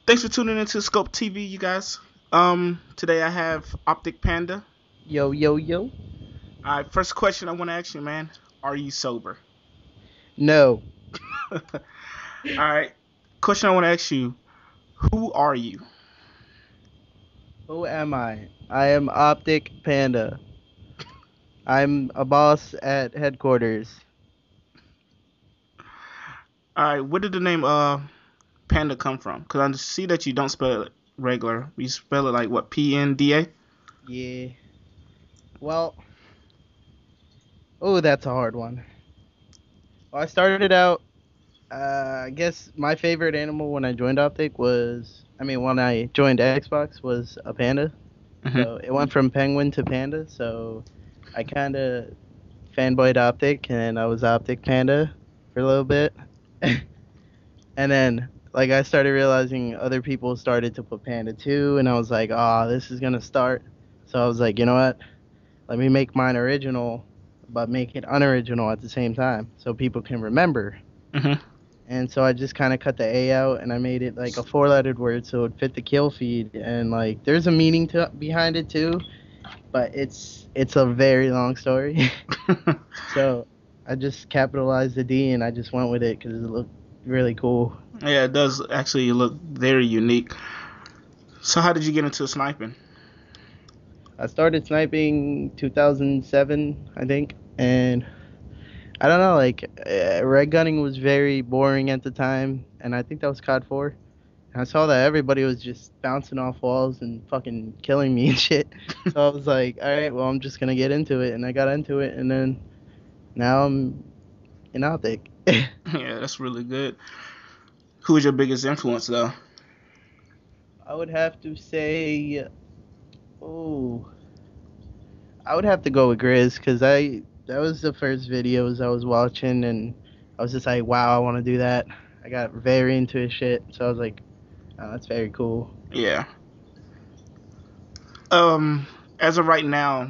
Thanks for tuning into Scope TV, you guys. Today I have OpTic PnDa. Yo, yo, yo. All right, first question I want to ask you, man. Are you sober? No. All right, question I want to ask you. Who are you? Who am I? I am OpTic PnDa. I'm a boss at headquarters. All right, where did the name Panda come from? Because I see that you don't spell it regular. You spell it like what? PnDa? Yeah. Well, oh, that's a hard one. Well, I started out, I guess my favorite animal when I joined OpTic when I joined Xbox was a panda. Mm-hmm. So it went from penguin to panda. So I kind of fanboyed OpTic and I was OpTic PnDa for a little bit. And then, like, I started realizing other people started to put Panda too, and I was like, oh, this is gonna start. So I was like, you know what? Let me make mine original, but make it unoriginal at the same time, so people can remember. Mm-hmm. And so I just kind of cut the A out, and I made it like a four-lettered word, so it fit the kill feed. And like, there's a meaning to behind it too, but it's a very long story. So I just capitalized the D, and I just went with it because it looked really cool. Yeah, it does actually look very unique. So how did you get into sniping? I started sniping 2007, I think, and I don't know, like red gunning was very boring at the time, and I think that was COD 4. And I saw that everybody was just bouncing off walls and fucking killing me and shit. So I was like, all right, well, I'm just gonna get into it, and I got into it, and then now I'm in Optic. Yeah, that's really good. Who was your biggest influence though? I would have to say, oh, I would have to go with Grizz because I that was the first videos I was watching, and I was just like, wow, I want to do that. I got very into his shit, so I was like, oh, that's very cool. Yeah. Um, as of right now,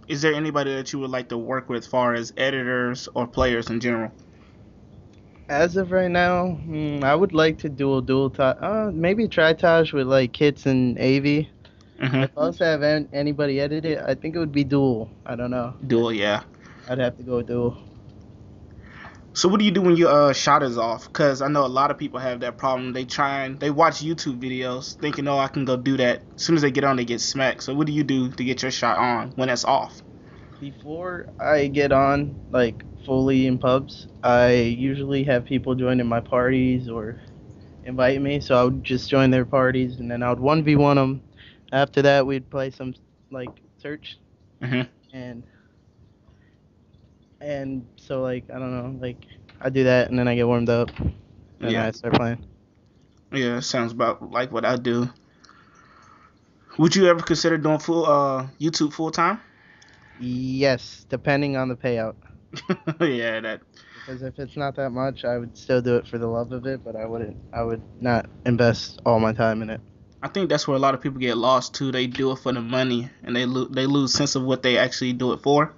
is there anybody that you would like to work with, as far as editors or players in general? As of right now, I would like to do a maybe triage with like Kits and AV. Mm-hmm. If I was to have anybody edit it, I think it would be Duel. I don't know. Dual, yeah. I'd have to go with Duel. So what do you do when your shot is off? Because I know a lot of people have that problem. They watch YouTube videos thinking, oh, I can go do that. As soon as they get on, they get smacked. So what do you do to get your shot on when it's off? Before I get on, like, fully in pubs, I usually have people join in my parties or invite me, so I would just join their parties, and then I would 1v1 them. After that, we'd play some, like, search, Mm-hmm. and, so, like, I don't know, like, I do that, and then I get warmed up, and Yeah. I start playing. Yeah, sounds about like what I do. Would you ever consider doing full YouTube full time? Yes, depending on the payout. Yeah, that. Because if it's not that much, I would still do it for the love of it, but I would not invest all my time in it. I think that's where a lot of people get lost too. They do it for the money, and they lose sense of what they actually do it for,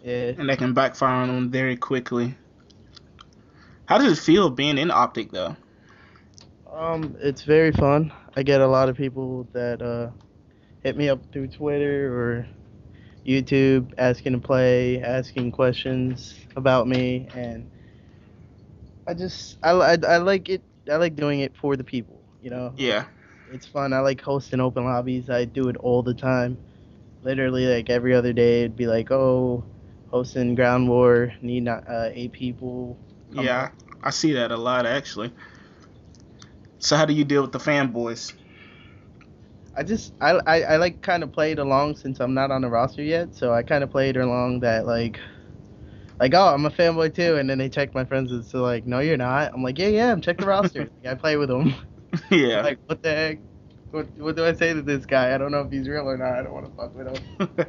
Yeah. and that can backfire on them very quickly. How does it feel being in Optic though? It's very fun. I get a lot of people that hit me up through Twitter or YouTube asking to play, asking questions about me, and I like it. I like doing it for the people. You know, Yeah, it's fun. I like hosting open lobbies. I do it all the time. Literally, like every other day, it'd be like, oh, hosting ground war, need not 8 people, come yeah, up. I see that a lot actually. So how do you deal with the fanboys? I like kind of played along since I'm not on the roster yet, so I kind of played along that like, oh, I'm a fanboy too, and then they check my friends and so like, no, you're not. I'm like, yeah, yeah, I'm check the roster. Like, I play with them. I'm Yeah. like, what the heck? What do I say to this guy? I don't know if he's real or not. I don't want to fuck with him.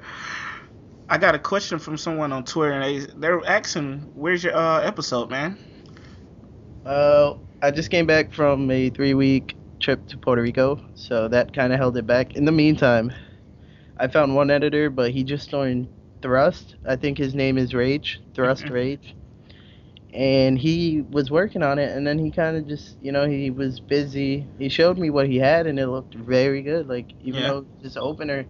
I got a question from someone on Twitter, and they're asking, "Where's your episode, man?" I just came back from a 3-week trip to Puerto Rico, so that kind of held it back. In the meantime, I found one editor, but he just joined Thrust. I think his name is Rage, Thrust Mhm. Rage. and he was working on it, and then he kind of just, he was busy. He showed me what he had, and it looked very good. Like, even Yeah. though it was just opener,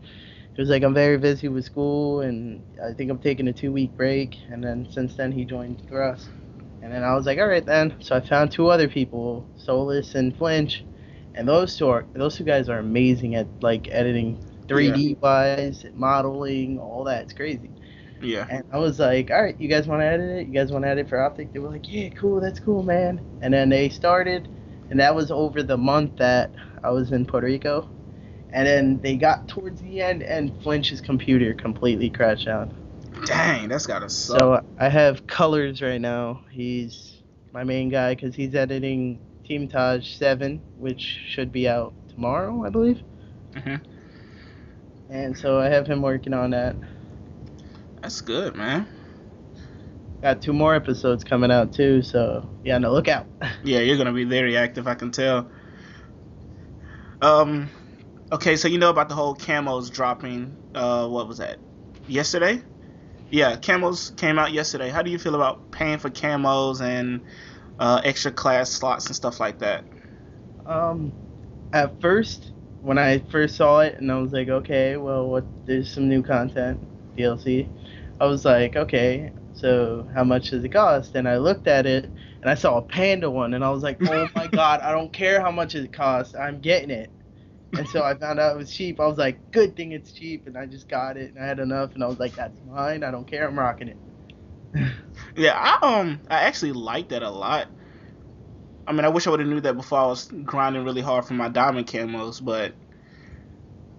he was like, I'm very busy with school, and I think I'm taking a 2-week break. And then since then, he joined Thrust. And then I was like, all right then. So I found 2 other people, Solus and Flinch, and those two guys are amazing at like editing, Yeah. 3D wise, modeling, all that. It's crazy. Yeah. And I was like, all right, you guys want to edit it? You guys want to edit for OpTic? They were like, yeah, cool, that's cool, man. And then they started, and that was over the month that I was in Puerto Rico. And then they got towards the end, and Flinch's computer completely crashed out. Dang, that's gotta suck. So I have Colors right now. He's my main guy because he's editing Team Taj 7, which should be out tomorrow, I believe. Mhm. And so I have him working on that. That's good, man. Got 2 more episodes coming out too, so yeah, no, look out. Yeah, you're gonna be very active, I can tell. Um. Okay, so you know about the whole camos dropping. What was that? Yesterday? Yeah, camos came out yesterday. How do you feel about paying for camos and extra class slots and stuff like that? Um, at first, when I first saw it, and I was like, okay, well, there's some new content, DLC. I was like, okay, so how much does it cost? And I looked at it, and I saw a panda one, and I was like, oh my god, I don't care how much it costs, I'm getting it. And so I found out it was cheap. I was like, good thing it's cheap, and I just got it, and I had enough, and I was like, that's mine, I don't care, I'm rocking it. Yeah, I actually like that a lot. I mean, I wish I would have knew that before I was grinding really hard for my diamond camos, but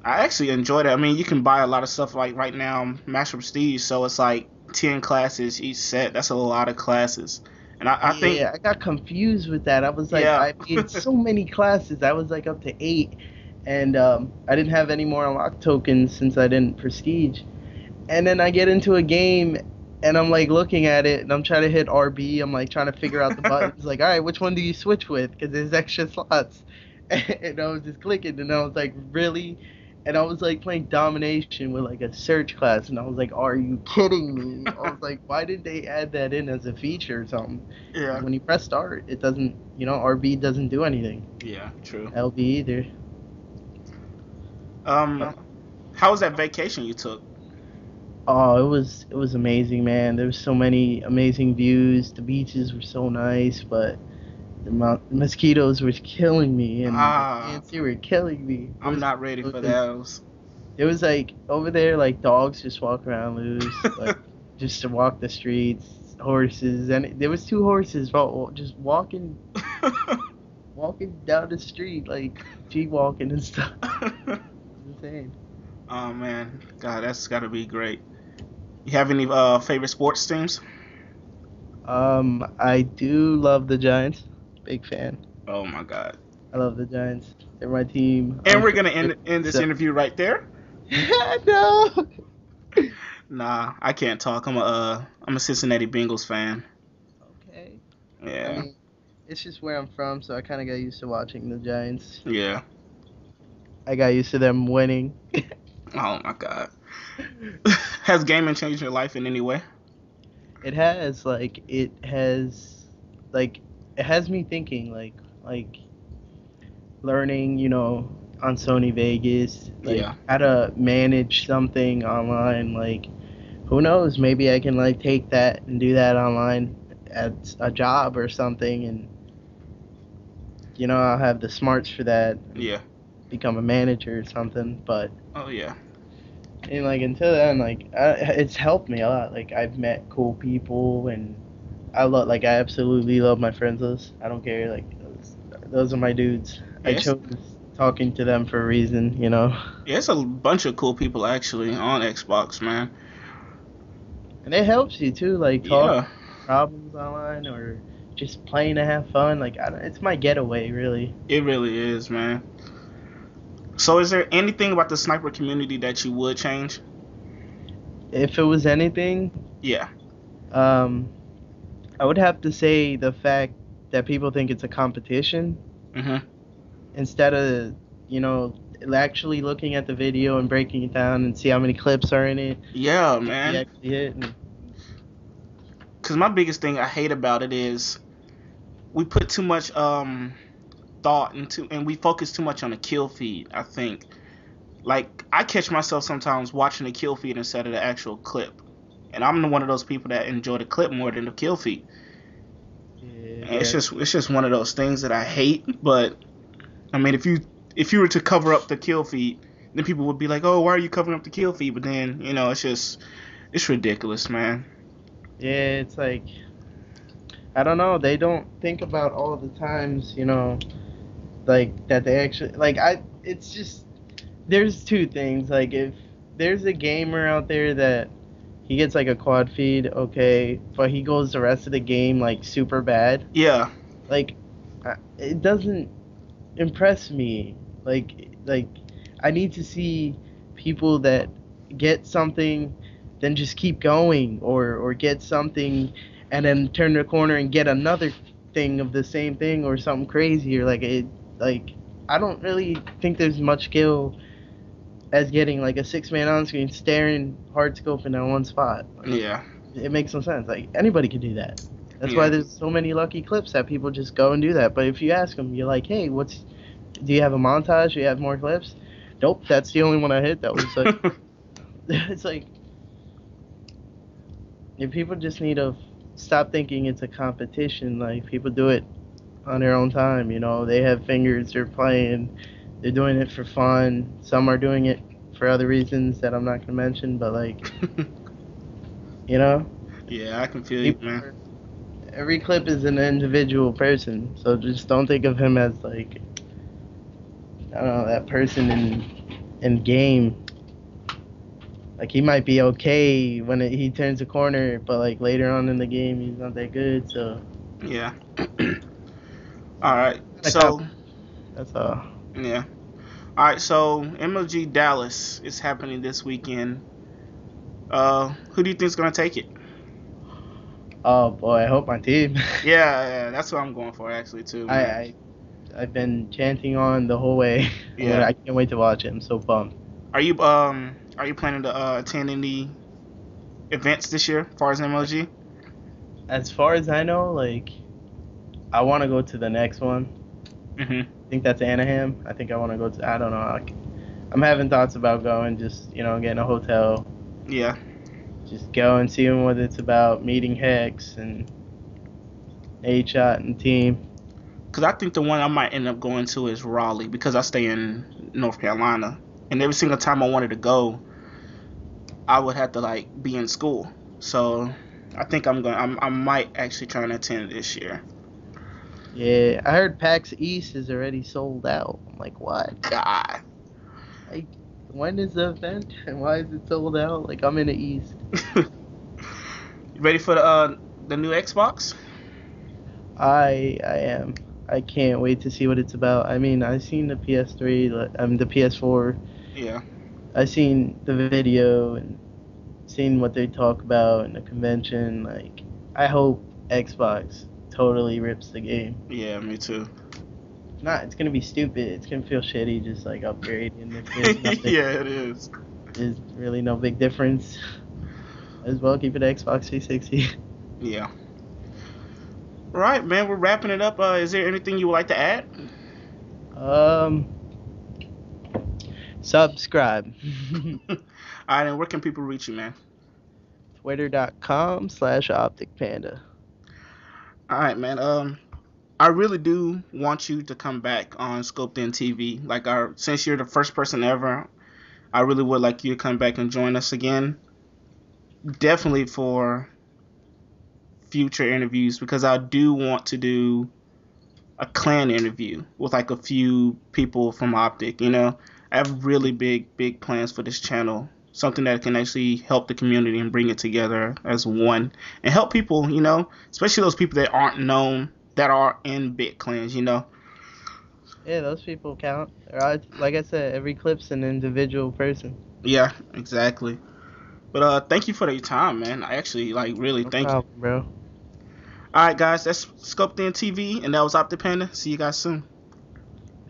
I actually enjoyed it. I mean, you can buy a lot of stuff like right now, Master Prestige, so it's like 10 classes each set. That's a lot of classes. And I think, Yeah, I got confused with that. I was like, yeah. I need so many classes. I was like up to 8, and I didn't have any more unlock tokens since I didn't prestige. And then I get into a game, and I'm like looking at it, and I'm trying to hit RB. I'm like trying to figure out the buttons. Like, all right, which one do you switch with? Because there's extra slots. And I was just clicking, and I was like, really? And I was like playing domination with like a search class, and I was like, are you kidding me? I was like, why did they add that in as a feature or something? Yeah. Because when you press start, it doesn't, RB doesn't do anything. Yeah, true. LB either. How was that vacation you took? Oh, it was amazing, man. There was so many amazing views. The beaches were so nice, but the mosquitoes were killing me, and the ants, they were killing me. I'm not ready for those. It was like over there, like dogs just walk around loose, like just to walk the streets. Horses, and there was 2 horses just walking down the street, like G walking and stuff. It's insane. Oh man, God, that's gotta be great. You have any favorite sports teams? I do love the Giants. Big fan. Oh my God. I love the Giants. They're my team. And we're gonna end this interview right there. No. Nah, I can't talk. I'm a Cincinnati Bengals fan. Okay. Yeah. I mean, it's just where I'm from, so I kind of got used to watching the Giants. Yeah. I got used to them winning. Oh my God. Has gaming changed your life in any way? It has me thinking like learning, on Sony Vegas, like Yeah. how to manage something online. Like, who knows? Maybe I can like take that and do that online as a job or something, and I'll have the smarts for that. Yeah. Become a manager or something. But Oh yeah. and like until then, like it's helped me a lot. Like I've met cool people, and I absolutely love my friends list. I don't care. Like those are my dudes. I Yes. chose talking to them for a reason. Yeah, it's a bunch of cool people actually on Xbox, man. And it helps you too, like Yeah. talk problems online or just playing to have fun. Like it's my getaway, really. It really is, man. So is there anything about the sniper community that you would change? If it was anything, Yeah. I would have to say the fact that people think it's a competition Mhm. instead of actually looking at the video and breaking it down and see how many clips are in it. Yeah, You man. actually hit. because my biggest thing I hate about it is we put too much thought into, and we focus too much on the kill feed. I think, like, I catch myself sometimes watching the kill feed instead of the actual clip, and I'm one of those people that enjoy the clip more than the kill feed. And Yeah. it's just one of those things that I hate. But I mean, if you were to cover up the kill feed, then people would be like, "Oh, why are you covering up the kill feed?" But then, it's ridiculous, man. Yeah, it's like, I don't know. They don't think about all the times, like that they actually like. It's just, there's two things. Like, if there's a gamer out there that he gets like a quad feed, okay, but he goes the rest of the game like super bad. Yeah, Like, it doesn't impress me. Like I need to see people that get something, then just keep going, or get something and then turn the corner and get another thing of the same thing or something crazy, or like I don't really think there's much skill as getting like a 6-man on screen staring hard scoping at one spot. Like, yeah, it makes no sense. Like, anybody can do that. That's why yeah, there's so many lucky clips that people just go and do that. But if you ask them, you're like, hey, do you have a montage? Do you have more clips? Nope, that's the only one I hit. That was like, it's like, if people just need to stop thinking it's a competition. Like, people do it on their own time. They have fingers. They're playing. They're doing it for fun. Some are doing it for other reasons that I'm not gonna mention. But like, you know, yeah, I can feel you, people man. every clip is an individual person. So just don't think of him as like, I don't know, that person in game. Like, he might be okay when he turns a corner, but like later on in the game, he's not that good. So Yeah. All right. not a So, that's all. yeah. All right. So, MLG Dallas is happening this weekend. Who do you think's gonna take it? Oh boy, I hope my team. Yeah, that's what I'm going for actually too, I, man. I I've been chanting on the whole way. Yeah. I can't wait to watch it. I'm so pumped. Are you planning to attend any events this year, as far as MLG? As far as I know, like, I want to go to the next one. Mhm. I think that's Anaheim. I think I want to go to. I don't know. I'm having thoughts about going. Just getting a hotel. Yeah. Just go and see what it's about. Meeting Hex and A-Shot and team. Because I think the one I might end up going to is Raleigh because I stay in North Carolina, and every single time I wanted to go, I would have to like be in school. So I think I might actually try and attend this year. Yeah, I heard PAX East is already sold out. I'm like, what? God. Like, when is the event and why is it sold out? Like, I'm in the East. You ready for the new Xbox? I am. I can't wait to see what it's about. I mean, I've seen the PS3, the PS4. Yeah. I've seen the video and seen what they talk about in the convention. Like, I hope Xbox totally rips the game. Yeah, me too. It's gonna be stupid. It's gonna feel shitty, just like upgrading. If there's nothing, Yeah, it is. there's really no big difference. As well, keep it Xbox 360. Yeah. Right, man. We're wrapping it up. Is there anything you would like to add? Um, Subscribe. All right, and where can people reach you, man? Twitter.com/OpTic PnDa. All right, man. I really do want you to come back on ScopedInTV. Like, since you're the first person ever, I really would like you to come back and join us again. Definitely for future interviews because I do want to do a clan interview with like a few people from OpTic. I have really big plans for this channel. Something that can actually help the community and bring it together as one and help people, especially those people that aren't known that are in big clans. Yeah, those people count. Like I said, every clip's an individual person. Yeah, exactly. But thank you for your time, man. I actually like really No thank you. problem, bro. All right, guys, that's ScopedInTV, and that was OpTic PnDa. See you guys soon.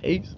Peace.